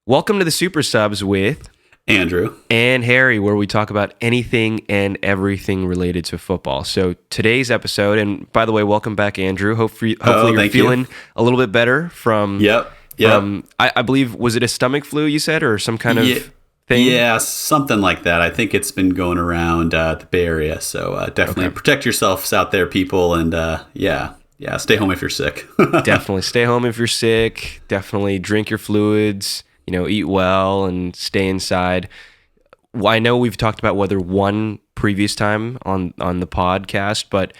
Welcome to the Super Subs with Andrew and Harry, where we talk about anything and everything related to football. So today's episode, and by the way, welcome back, Andrew. Hopefully you're feeling a little bit better from. Yep. I believe, was it a stomach flu you said, or some kind of thing? Yeah, something like that. I think it's been going around the Bay Area. So definitely protect yourselves out there, people, and stay home if you're sick. Definitely stay home if you're sick. Definitely drink your fluids. Eat well and stay inside. I know we've talked about weather one previous time on the podcast, but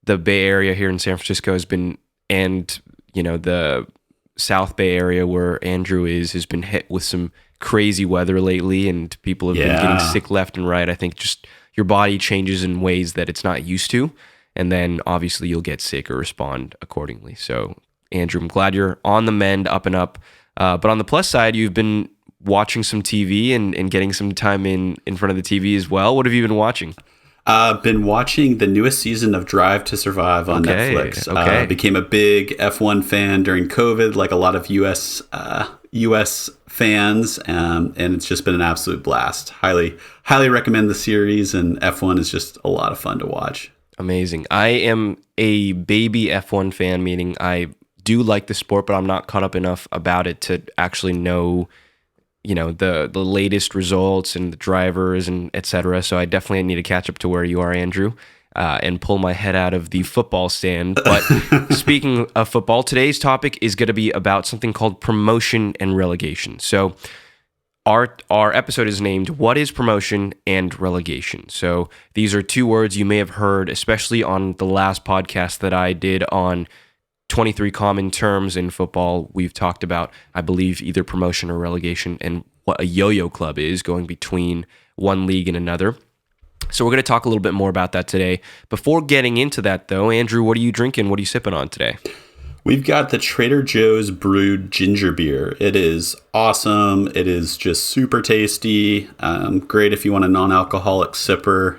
the Bay Area here in San Francisco has been, and the South Bay Area where Andrew has been hit with some crazy weather lately, and people have been getting sick left and right. I think just your body changes in ways that it's not used to, and then obviously you'll get sick or respond accordingly. So, Andrew, I'm glad you're on the mend, up and up. But on the plus side, you've been watching some TV and getting some time in front of the TV as well. What have you been watching? I've been watching the newest season of Drive to Survive on Netflix. Became a big F1 fan during COVID, like a lot of US fans, and it's just been an absolute blast. Highly recommend the series, and F1 is just a lot of fun to watch. Amazing. I am a baby F1 fan, meaning I do like the sport, but I'm not caught up enough about it to actually know, the latest results and the drivers and etc. So I definitely need to catch up to where you are, Andrew, and pull my head out of the football stand. But speaking of football, today's topic is going to be about something called promotion and relegation. So our episode is named "What is Promotion and Relegation?" So these are two words you may have heard, especially on the last podcast that I did on 23 common terms in football. We've talked about, I believe, either promotion or relegation and what a yo-yo club is, going between one league and another. So we're going to talk a little bit more about that today. Before getting into that, though, Andrew, what are you drinking? What are you sipping on today? We've got the Trader Joe's brewed ginger beer. It is awesome. It is just super tasty. Great if you want a non-alcoholic sipper.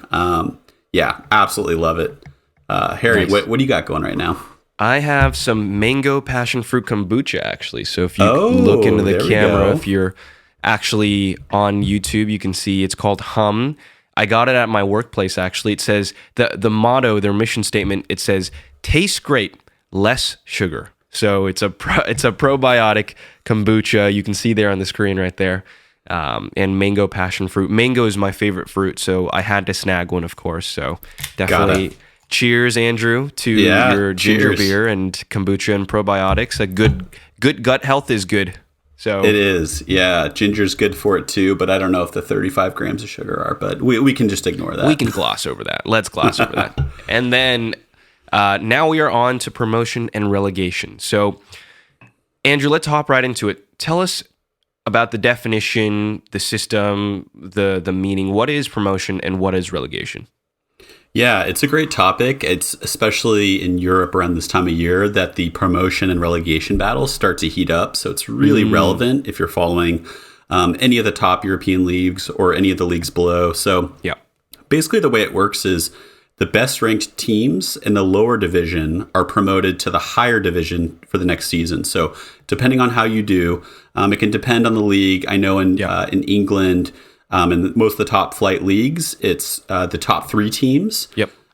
Absolutely love it. Harry, Nice. What do you got going right now? I have some mango passion fruit kombucha, actually. So if you look into the camera, if you're actually on YouTube, you can see it's called Hum. I got it at my workplace, actually. It says, the motto, their mission statement, it says, tastes great, less sugar. So it's a probiotic kombucha. You can see there on the screen right there. And mango passion fruit. Mango is my favorite fruit, so I had to snag one, of course. So definitely... Cheers, Andrew, to your ginger beer and kombucha and probiotics. A good gut health is good. So it is. Yeah, ginger's good for it too, but I don't know if the 35 grams of sugar are, but we can just ignore that. We can gloss over that. Let's gloss over that. And then now we are on to promotion and relegation. So, Andrew, let's hop right into it. Tell us about the definition, the system, the meaning. What is promotion and what is relegation? Yeah, it's a great topic. It's especially in Europe around this time of year that the promotion and relegation battles start to heat up. So it's really relevant if you're following any of the top European leagues or any of the leagues below. So basically the way it works is the best ranked teams in the lower division are promoted to the higher division for the next season. So depending on how you do, it can depend on the league. I know in England, in most of the top flight leagues, it's the top three teams.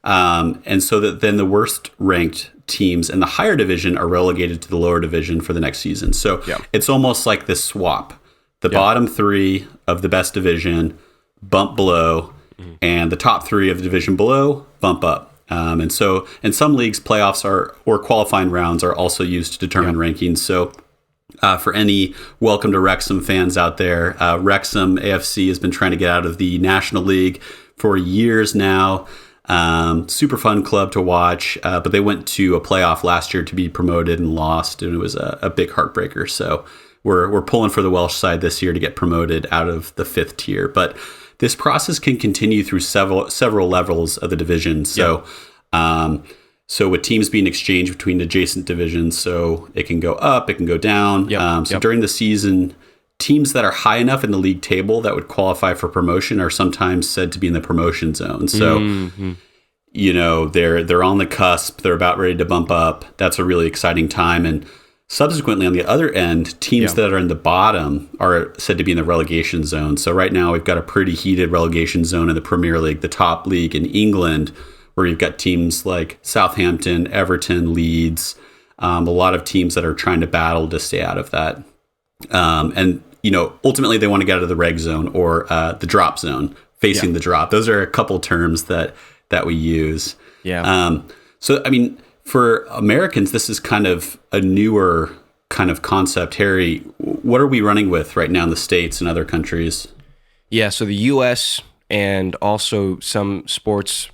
And so that then the worst ranked teams in the higher division are relegated to the lower division for the next season. So it's almost like this swap. The bottom three of the best division bump below, and the top three of the division below bump up. And so in some leagues, playoffs or qualifying rounds are also used to determine rankings. So for any Welcome to Wrexham fans out there, Wrexham AFC has been trying to get out of the National League for years now. Super fun club to watch, but they went to a playoff last year to be promoted and lost, and it was a big heartbreaker. So we're pulling for the Welsh side this year to get promoted out of the fifth tier. But this process can continue through several levels of the division. So So with teams being exchanged between adjacent divisions, so it can go up, it can go down. During the season, teams that are high enough in the league table that would qualify for promotion are sometimes said to be in the promotion zone. So, you know, they're on the cusp. They're about ready to bump up. That's a really exciting time. And Subsequently, on the other end, teams that are in the bottom are said to be in the relegation zone. So right now we've got a pretty heated relegation zone in the Premier League, the top league in England, where you've got teams like Southampton, Everton, Leeds, a lot of teams that are trying to battle to stay out of that. And, ultimately they want to get out of the reg zone or the drop zone, facing the drop. Those are a couple terms that we use. Yeah. So, I mean, for Americans, this is kind of a newer kind of concept. Harry, what are we running with right now in the States and other countries? Yeah, so the U.S. and also some sports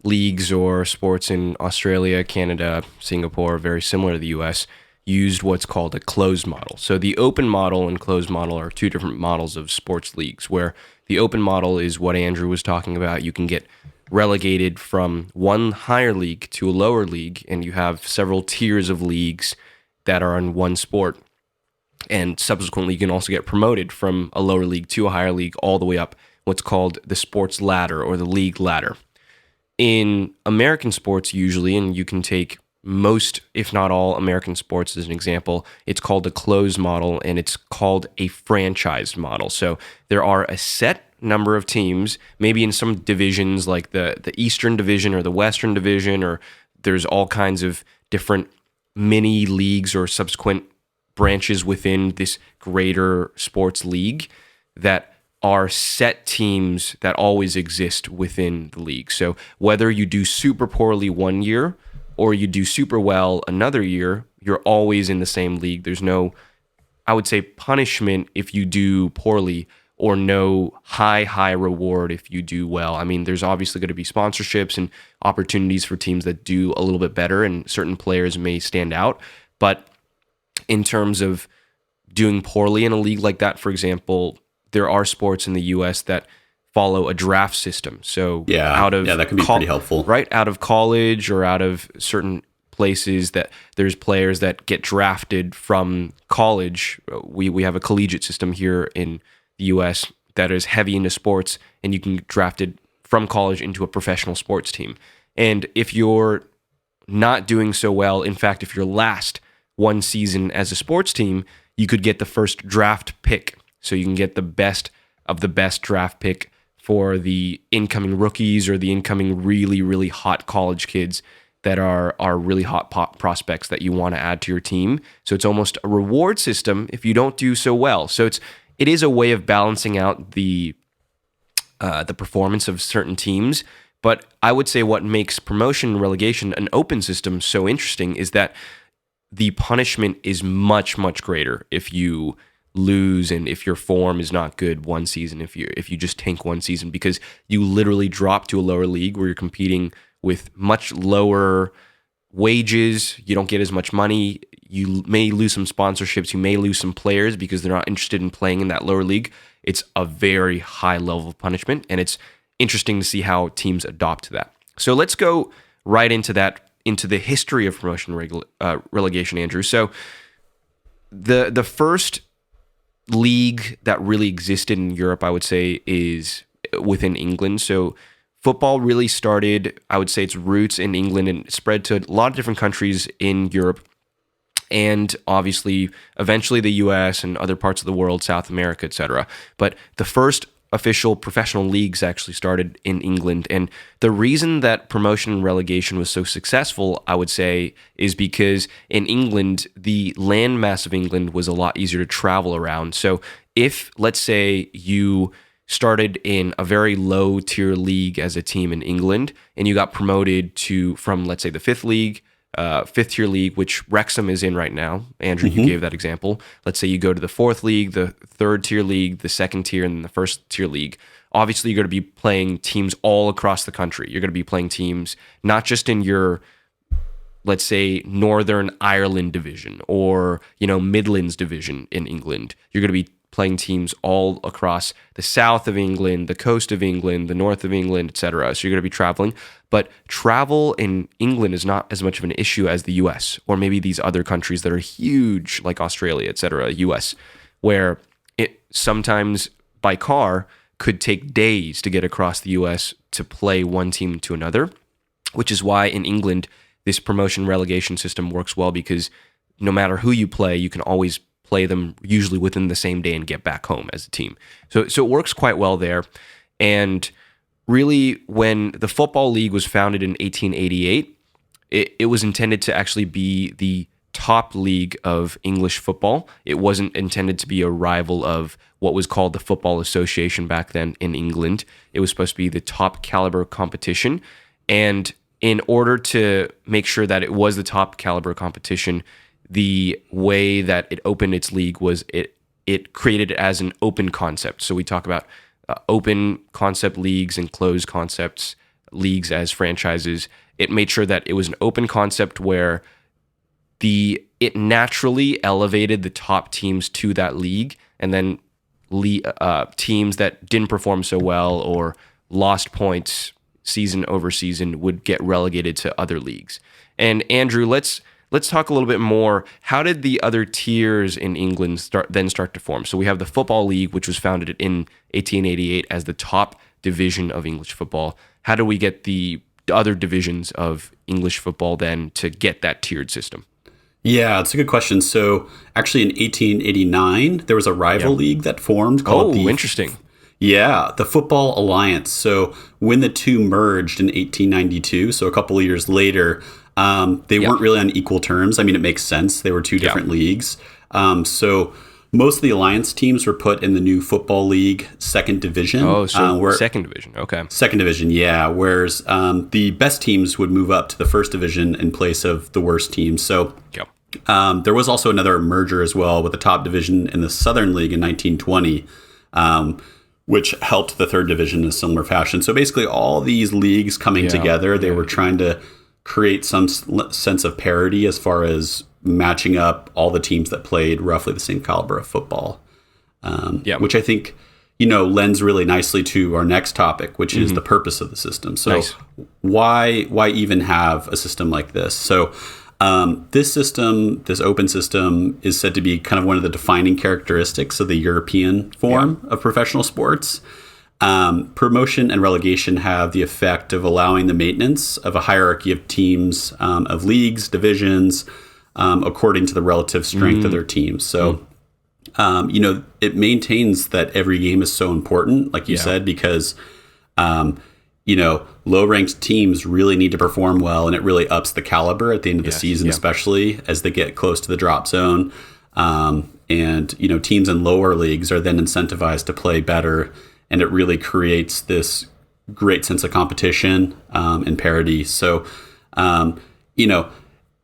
leagues or sports in Australia, Canada, Singapore, very similar to the U.S., used what's called a closed model. So the open model and closed model are two different models of sports leagues, where the open model is what Andrew was talking about. You can get relegated from one higher league to a lower league, and you have several tiers of leagues that are in one sport. And subsequently, you can also get promoted from a lower league to a higher league all the way up, what's called the sports ladder or the league ladder. In American sports, usually, and you can take most, if not all, American sports as an example, it's called a closed model, and it's called a franchised model. So there are a set number of teams, maybe in some divisions like the Eastern Division or the Western Division, or there's all kinds of different mini leagues or subsequent branches within this greater sports league that are set teams that always exist within the league. So whether you do super poorly one year or you do super well another year, you're always in the same league. There's no, I would say, punishment if you do poorly, or no high reward if you do well. I mean, there's obviously going to be sponsorships and opportunities for teams that do a little bit better, and certain players may stand out. But in terms of doing poorly in a league like that, for example, there are sports in the U.S. that follow a draft system. So that can be pretty helpful. Right, out of college or out of certain places, that there's players that get drafted from college. We have a collegiate system here in the U.S. that is heavy into sports, and you can get drafted from college into a professional sports team. And if you're not doing so well, in fact, if you're last one season as a sports team, you could get the first draft pick. So you can get the best of the best draft pick for the incoming rookies or the incoming really, really hot college kids that are really hot prospects that you want to add to your team. So it's almost a reward system if you don't do so well. So it is a way of balancing out the performance of certain teams. But I would say what makes promotion and relegation an open system so interesting is that the punishment is much, much greater if you lose and if your form is not good one season, if you just tank one season, because you literally drop to a lower league where you're competing with much lower wages. You don't get as much money. You may lose some sponsorships. You may lose some players because they're not interested in playing in that lower league. It's a very high level of punishment, and it's interesting to see how teams adopt to that. So let's go right into that, into the history of promotion relegation, Andrew. So the first league that really existed in Europe, I would say, is within England. So football really started, I would say, its roots in England and spread to a lot of different countries in Europe, and obviously eventually the US and other parts of the world, South America, etc. But the first official professional leagues actually started in England. And the reason that promotion and relegation was so successful, I would say, is because in England, the landmass of England was a lot easier to travel around. So if, let's say, you started in a very low tier league as a team in England, and you got promoted from, let's say, the fifth tier league, which Wrexham is in right now. Andrew, you gave that example. Let's say you go to the fourth league, the third tier league, the second tier, and then the first tier league. Obviously, you're going to be playing teams all across the country. You're going to be playing teams not just in your, let's say, Northern Ireland division or, Midlands division in England. You're going to be playing teams all across the south of England, the coast of England, the north of England, etc. So you're going to be traveling. But travel in England is not as much of an issue as the US, or maybe these other countries that are huge, like Australia, etc., US, where it sometimes by car could take days to get across the US to play one team to another, which is why in England, this promotion relegation system works well, because no matter who you play, you can always play them usually within the same day and get back home as a team. So it works quite well there. And really, when the Football League was founded in 1888, it was intended to actually be the top league of English football. It wasn't intended to be a rival of what was called the Football Association back then in England. It was supposed to be the top caliber competition. And in order to make sure that it was the top caliber competition, the way that it opened its league was it created it as an open concept. So we talk about open concept leagues and closed concepts leagues as franchises. It made sure that it was an open concept where it naturally elevated the top teams to that league, and then teams that didn't perform so well or lost points season over season would get relegated to other leagues. And Andrew, let's talk a little bit more. How did the other tiers in England start to form? So we have the Football League, which was founded in 1888 as the top division of English football. How do we get the other divisions of English football then to get that tiered system? Yeah, it's a good question. So actually in 1889, there was a rival league that formed called interesting. Yeah, the Football Alliance. So when the two merged in 1892, so a couple of years later, they weren't really on equal terms. I mean, it makes sense. They were two different leagues. So most of the Alliance teams were put in the new Football League second division. Oh, so second division. Okay. Second division, yeah. Whereas the best teams would move up to the first division in place of the worst teams. So there was also another merger as well with the top division in the Southern League in 1920, which helped the third division in a similar fashion. So basically all these leagues coming together, they were trying to create some sense of parity as far as matching up all the teams that played roughly the same caliber of football, which I think, lends really nicely to our next topic, which is the purpose of the system. So why even have a system like this? So this system, this open system, is said to be kind of one of the defining characteristics of the European form of professional sports. Promotion and relegation have the effect of allowing the maintenance of a hierarchy of teams, of leagues, divisions, according to the relative strength of their teams. So, it maintains that every game is so important, like you said, because, low-ranked teams really need to perform well, and it really ups the caliber at the end of the season, especially as they get close to the drop zone. And teams in lower leagues are then incentivized to play better, and it really creates this great sense of competition and parity. So,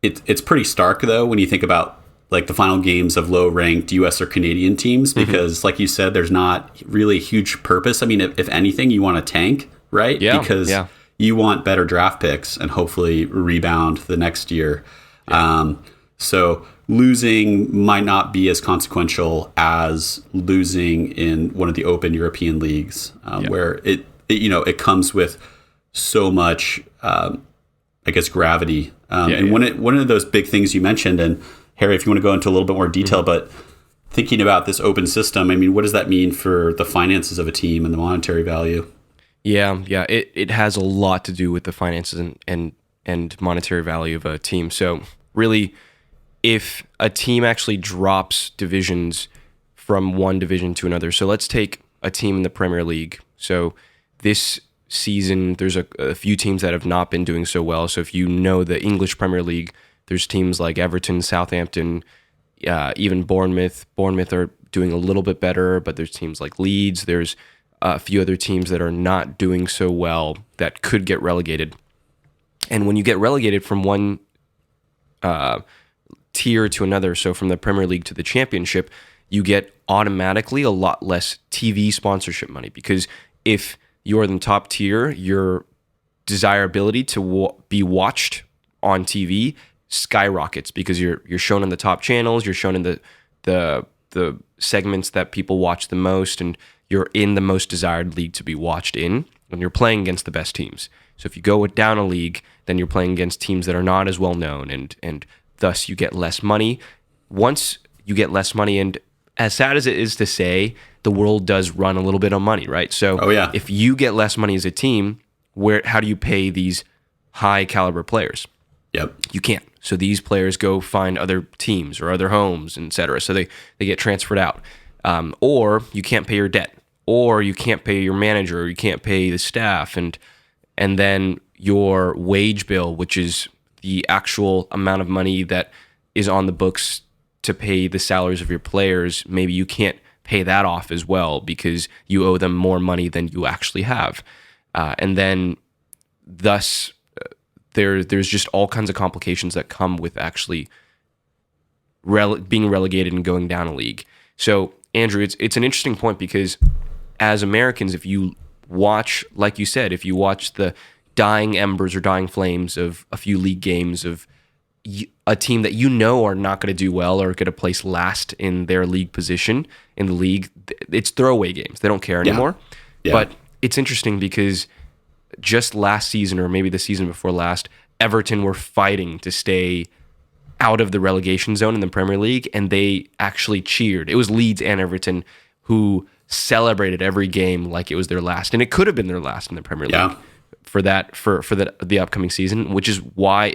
it's pretty stark, though, when you think about like the final games of low-ranked U.S. or Canadian teams, because like you said, there's not really a huge purpose. I mean, if anything, you want to tank, right? Yeah, because you want better draft picks and hopefully rebound the next year. So losing might not be as consequential as losing in one of the open European leagues, where it comes with so much, gravity. One of those big things you mentioned, and Harry, if you want to go into a little bit more detail, but thinking about this open system, I mean, what does that mean for the finances of a team and the monetary value? Yeah. It has a lot to do with the finances and monetary value of a team. So really, if a team actually drops divisions from one division to another, so let's take a team in the Premier League. So this season, there's a few teams that have not been doing so well. So if you know the English Premier League, there's teams like Everton, Southampton, even Bournemouth. Bournemouth are doing a little bit better, but there's teams like Leeds. There's a few other teams that are not doing so well that could get relegated. And when you get relegated from one tier to another, so from the Premier League to the Championship, you get automatically a lot less TV sponsorship money, because if you're in the top tier, your desirability to be watched on TV skyrockets, because you're shown in the top channels, you're shown in the segments that people watch the most, and you're in the most desired league to be watched in, and you're playing against the best teams. So if you go down a league, then you're playing against teams that are not as well known, and thus you get less money. Once you get less money, and as sad as it is to say, the world does run a little bit on money, right? So if you get less money as a team, how do you pay these high caliber players? Yep. You can't. So these players go find other teams or other homes, et cetera. So they get transferred out. Or you can't pay your debt, or you can't pay your manager, or you can't pay the staff, and then your wage bill, which is the actual amount of money that is on the books to pay the salaries of your players, maybe you can't pay that off as well because you owe them more money than you actually have. And then thus there's just all kinds of complications that come with actually being relegated and going down a league. So Andrew, it's an interesting point because as Americans, if you watch, like you said, if you watch the dying embers or dying flames of a few league games of a team that you know are not going to do well or going to place last in their league position in the league, it's throwaway games. They don't care anymore. Yeah. But it's interesting because just last season, or maybe the season before last, Everton were fighting to stay out of the relegation zone in the Premier League, and they actually cheered. It was Leeds and Everton who celebrated every game like it was their last, and it could have been their last in the Premier League for the upcoming season, which is why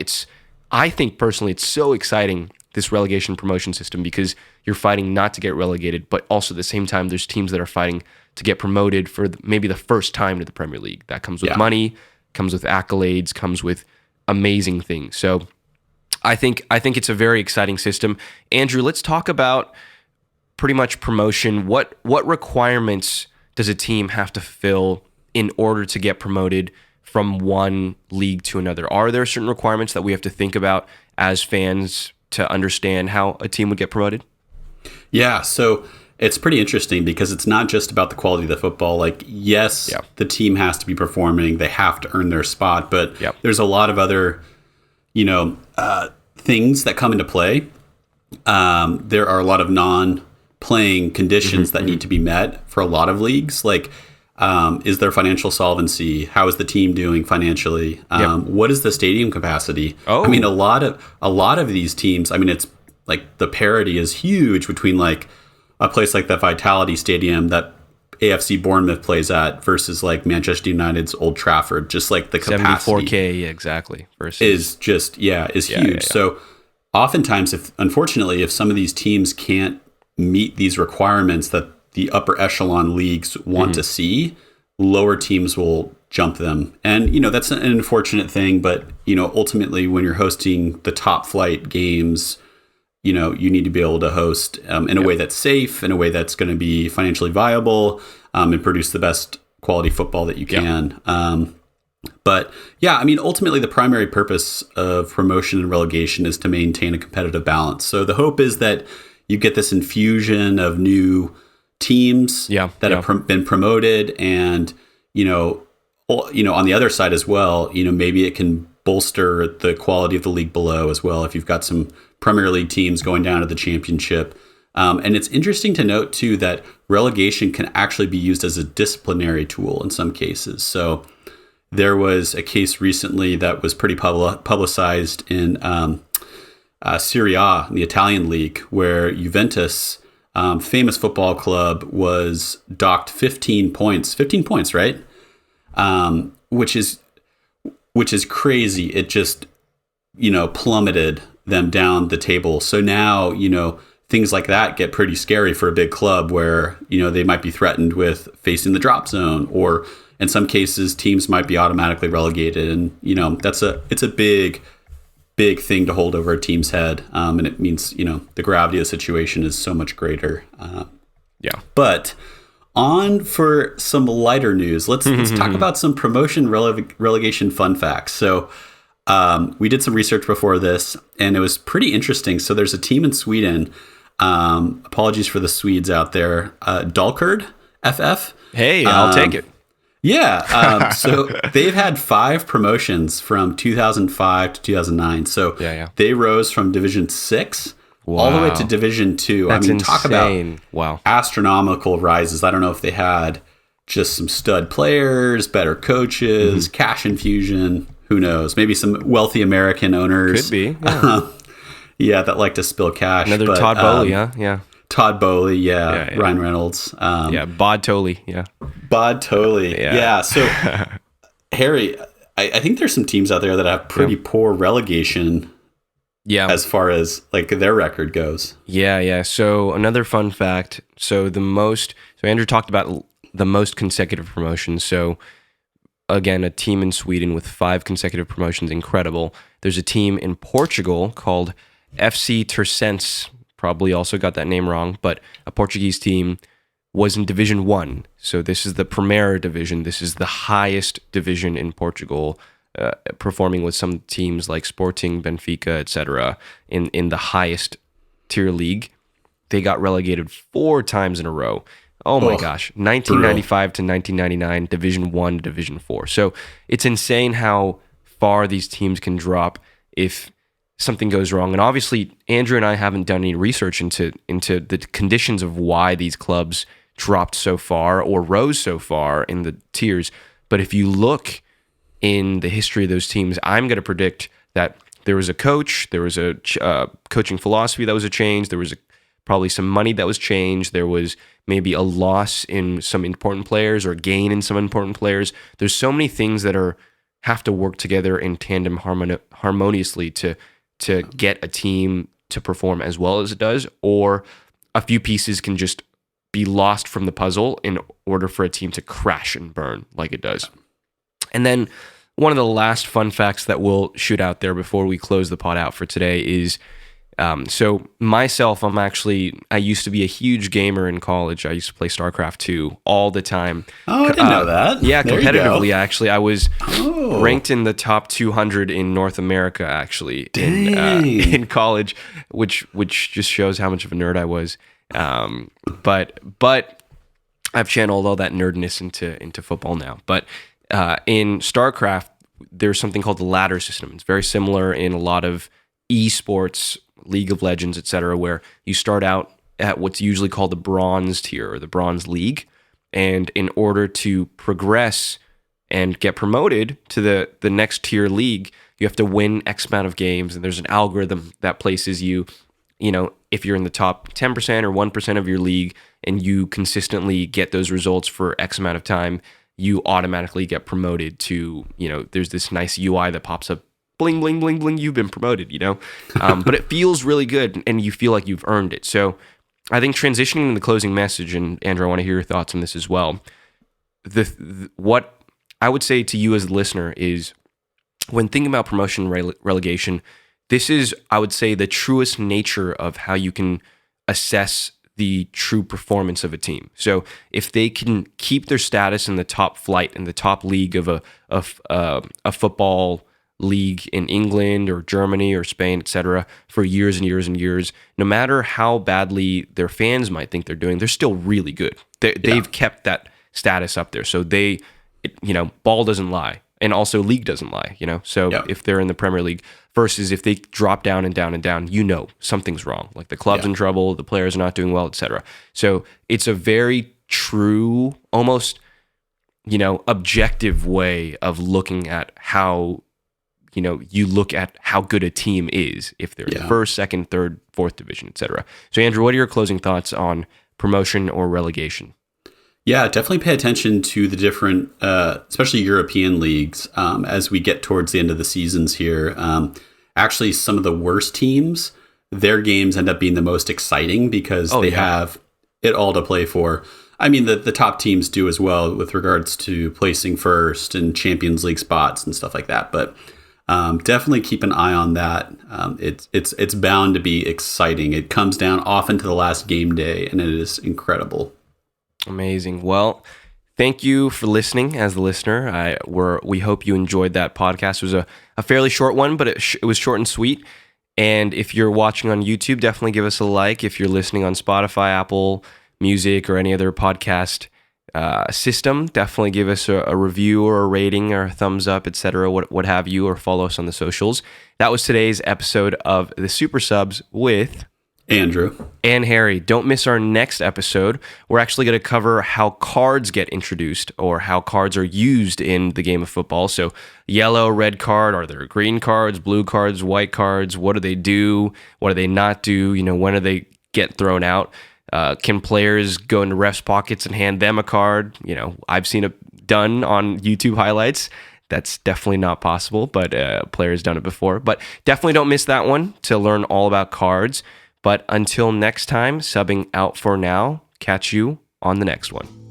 I think personally it's so exciting, this relegation promotion system, because you're fighting not to get relegated, but also at the same time there's teams that are fighting to get promoted for maybe the first time to the Premier League. That comes with money, comes with accolades, comes with amazing things. So I think it's a very exciting system. Andrew, let's talk about pretty much promotion. What requirements does a team have to fulfill in order to get promoted from one league to another? Are there certain requirements that we have to think about as fans to understand how a team would get promoted? Yeah, so it's pretty interesting because it's not just about the quality of the football. Like, yes, the team has to be performing. They have to earn their spot, but there's a lot of other things that come into play. There are a lot of non-playing conditions that need to be met for a lot of leagues. Like, is there financial solvency? How is the team doing financially? What is the stadium capacity? I mean, a lot of these teams, I mean, it's like the parity is huge between like a place like the Vitality Stadium that AFC Bournemouth plays at versus like Manchester United's Old Trafford. Just like the capacity 74K exactly versus is just huge. So oftentimes, unfortunately, if some of these teams can't meet these requirements that the upper echelon leagues want to see, lower teams will jump them. And, that's an unfortunate thing. But, ultimately, when you're hosting the top flight games, you need to be able to host in a way that's safe, in a way that's going to be financially viable, and produce the best quality football that you can. But yeah, I mean, ultimately, the primary purpose of promotion and relegation is to maintain a competitive balance. So the hope is that you get this infusion of new teams that have been promoted, and on the other side as well, maybe it can bolster the quality of the league below as well if you've got some Premier League teams going down to the Championship. And it's interesting to note too that relegation can actually be used as a disciplinary tool in some cases. So there was a case recently that was pretty publicized in Serie A, in the Italian league, where Juventus, famous football club, was docked 15 points. 15 points, right? Which is crazy. It just, plummeted them down the table. So now, things like that get pretty scary for a big club where, they might be threatened with facing the drop zone, or in some cases teams might be automatically relegated. And, it's a big thing to hold over a team's head. And it means, the gravity of the situation is so much greater. But on for some lighter news, let's talk about some promotion relegation fun facts. So we did some research before this, and it was pretty interesting. So there's a team in Sweden. Apologies for the Swedes out there. Dalkurd FF. Hey, I'll take it. Yeah. So they've had 5 promotions from 2005 to 2009. So they rose from Division 6 all the way to Division 2. That's insane. Talk about astronomical rises. I don't know if they had just some stud players, better coaches, cash infusion. Who knows? Maybe some wealthy American owners. Could be. Yeah, that like to spill cash. Another Todd Boehly, huh? Yeah. Todd Boehly, Ryan Reynolds. Bod Tolley, Bod Tolley, yeah. So, Harry, I think there's some teams out there that have pretty poor relegation. Yeah. As far as like their record goes. Yeah. So another fun fact. So Andrew talked about the most consecutive promotions. So again, a team in Sweden with 5 consecutive promotions, incredible. There's a team in Portugal called FC Tercense, probably also got that name wrong, but a Portuguese team was in Division 1. So this is the Primeira division. This is the highest division in Portugal, performing with some teams like Sporting, Benfica, etc. in the highest tier league. They got relegated 4 times in a row. Oh my gosh, 1995 to 1999, Division 1 to Division 4. So it's insane how far these teams can drop if something goes wrong. And obviously, Andrew and I haven't done any research into the conditions of why these clubs dropped so far or rose so far in the tiers. But if you look in the history of those teams, I'm going to predict that there was a coach, there was a coaching philosophy that was a change, there was probably some money that was changed, there was maybe a loss in some important players or gain in some important players. There's so many things that have to work together in tandem harmoniously to get a team to perform as well as it does, or a few pieces can just be lost from the puzzle in order for a team to crash and burn like it does. And then one of the last fun facts that we'll shoot out there before we close the pod out for today is, so myself, I used to be a huge gamer in college. I used to play StarCraft 2 all the time. Oh, I didn't know that. Yeah, there competitively, actually. I was ranked in the top 200 in North America, actually, in college, which just shows how much of a nerd I was. But I've channeled all that nerdness into football now. But in StarCraft, there's something called the ladder system. It's very similar in a lot of esports, League of Legends, etc., where you start out at what's usually called the bronze tier or the bronze league. And in order to progress and get promoted to the next tier league, you have to win X amount of games. And there's an algorithm that places you, if you're in the top 10% or 1% of your league and you consistently get those results for X amount of time, you automatically get promoted to, there's this nice UI that pops up, bling, bling, bling, bling, you've been promoted, but it feels really good and you feel like you've earned it. So I think transitioning to the closing message, and Andrew, I want to hear your thoughts on this as well. What I would say to you as a listener is, when thinking about promotion relegation, this is, I would say, the truest nature of how you can assess the true performance of a team. So if they can keep their status in the top flight, in the top league of a football league in England or Germany or Spain, etc., for years and years and years, no matter how badly their fans might think they're doing, they're still really good. They've kept that status up there. So ball doesn't lie. And also league doesn't lie, So if they're in the Premier League versus if they drop down and down and down, something's wrong. Like the club's in trouble, the players are not doing well, etc. So it's a very true, almost, objective way of looking at how, you look at how good a team is if they're in first, second, third, fourth division, etc. So Andrew, what are your closing thoughts on promotion or relegation? Yeah, definitely pay attention to the different, especially European leagues, as we get towards the end of the seasons here. Actually, some of the worst teams, their games end up being the most exciting because they have it all to play for. I mean, the top teams do as well with regards to placing first and Champions League spots and stuff like that. But definitely keep an eye on that. It's bound to be exciting. It comes down often to the last game day, and it is incredible. Amazing. Well, thank you for listening as the listener. We hope you enjoyed that podcast. It was a fairly short one, but it was short and sweet. And if you're watching on YouTube, definitely give us a like. If you're listening on Spotify, Apple Music, or any other podcast system, definitely give us a review or a rating or a thumbs up, etc., what have you, or follow us on the socials. That was today's episode of the Super Subs with Andrew and Harry. Don't miss our next episode. We're actually going to cover how cards get introduced or how cards are used in the game of football. So yellow, red card, are there green cards, blue cards, white cards? What do they do? What do they not do? When do they get thrown out? Can players go into refs' pockets and hand them a card? I've seen it done on YouTube highlights. That's definitely not possible, but a player's done it before. But definitely don't miss that one to learn all about cards. But until next time, subbing out for now. Catch you on the next one.